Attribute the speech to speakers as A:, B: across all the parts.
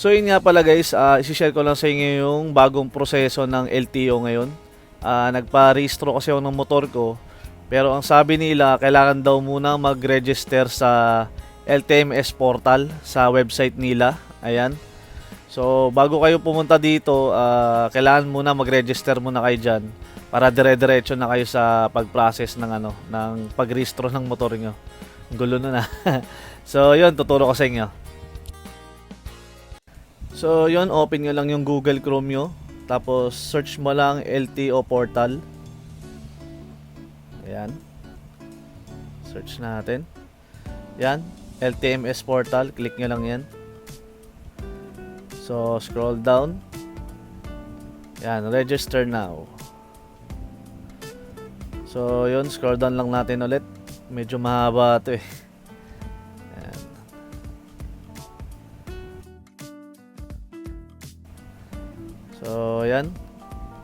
A: So yun nga pala guys, isi-share ko lang sa inyo yung bagong proseso ng LTO ngayon. Nagpa-rehistro kasi ako ng motor ko. Pero ang sabi nila, kailangan daw muna mag-register sa LTMS portal sa website nila. Ayan. So bago kayo pumunta dito, kailangan muna mag-register muna kayo dyan para dire-diretso na kayo sa pag-process ng ng pag-rehistro ng motor nyo. Gulo na. So yun, tuturo ko sa inyo. So yun, open nyo lang yung Google Chrome nyo. Tapos search mo lang LTO portal. Ayan. Search natin. Yan, LTMS portal. Click nyo lang yan. So scroll down. Yan, register now. So yun, scroll down lang natin ulit. Medyo mahaba ito eh. Ayan. So yan,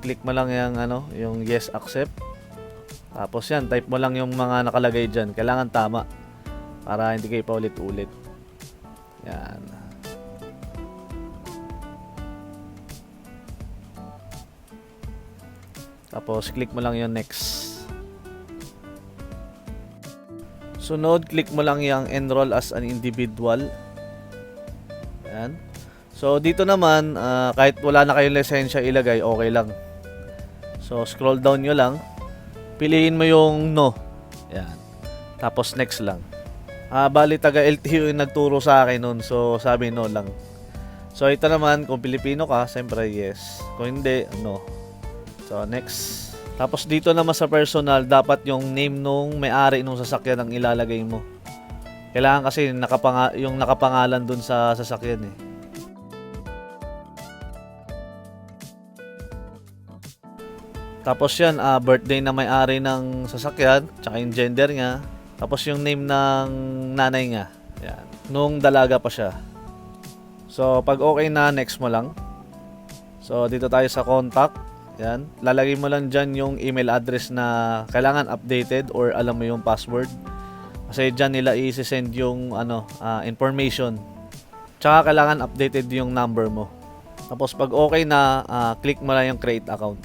A: click mo lang yung yung yes accept. Tapos yan, type mo lang yung mga nakalagay dyan. Kailangan tama para hindi kayo paulit-ulit. Yan. Tapos click mo lang yung next. Sunod, click mo lang yung enroll as an individual. Yan. So dito naman, kahit wala na kayong lisensya ilagay, okay lang. So scroll down nyo lang. Piliin mo yung no. Yan. Tapos next lang. Bali taga LTO yung nagturo sa akin nun. So sabi no lang. So ito naman, kung Pilipino ka, siyempre yes. Kung hindi, no. So next. Tapos dito naman sa personal, dapat yung name nung may-ari nung sasakyan ang ilalagay mo. Kailangan kasi yung nakapangalan dun sa sasakyan eh. Tapos yan, birthday na may-ari ng sasakyan, tsaka yung gender niya. Tapos yung name ng nanay niya. Yan. Nung dalaga pa siya. So pag okay na, next mo lang. So dito tayo sa contact. Yan, lalagay mo lang dyan yung email address na kailangan updated or alam mo yung password. Kasi dyan nila i-send yung information. Tsaka kailangan updated yung number mo. Tapos pag okay na, click mo lang yung create account.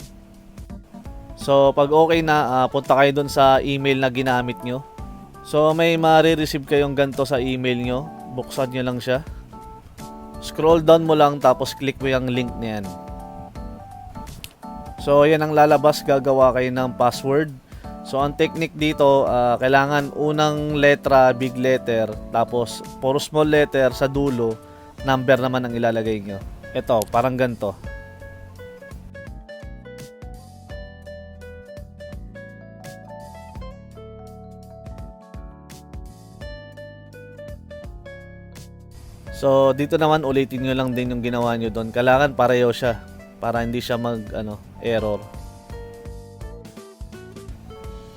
A: So pag okay na, punta kayo dun sa email na ginamit nyo. So may ma-receive kayong ganito sa email nyo. Buksan nyo lang siya. Scroll down mo lang tapos click mo yung link na yan. So yan ang lalabas, gagawa kayo ng password. So ang technique dito, kailangan unang letra big letter, tapos puro small letter sa dulo, number naman ang ilalagay nyo. Ito, parang ganito. So dito naman ulitin nyo lang din yung ginawa nyo doon. Kailangan pareho siya para hindi siya error.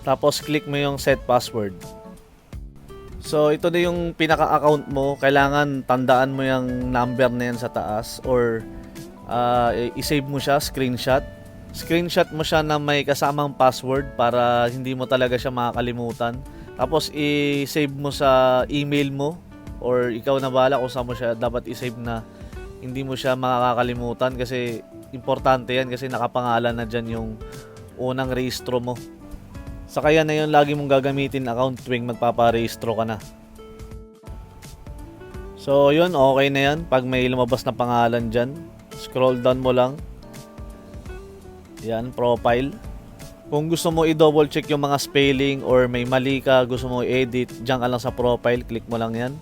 A: Tapos click mo yung set password. So ito na yung pinaka-account mo. Kailangan tandaan mo yung number na yan sa taas or i-save mo siya, screenshot. Screenshot mo siya na may kasamang password para hindi mo talaga siya makakalimutan. Tapos i-save mo sa email mo or ikaw na bahala kung saan mo siya dapat i-save na hindi mo siya makakalimutan kasi importante yan kasi nakapangalan na dyan yung unang rehistro mo. Sa kaya na yun lagi mong gagamitin account tuwing magpaparehistro ka na. So yun, okay na yan. Pag may lumabas na pangalan dyan, scroll down mo lang. Yan, profile. Kung gusto mo i-double check yung mga spelling or may mali ka, gusto mo i-edit, dyan ka lang sa profile, click mo lang yan.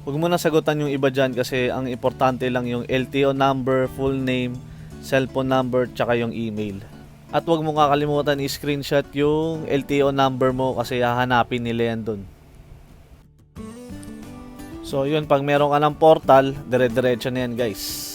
A: Huwag mo na sagutan yung iba dyan kasi ang importante lang yung LTO number, full name, cellphone number, tsaka yung email. At huwag mo kakalimutan i-screenshot yung LTO number mo kasi hahanapin nila yan dun. So yun, pag meron ka ng portal, dire-diretso na yan guys.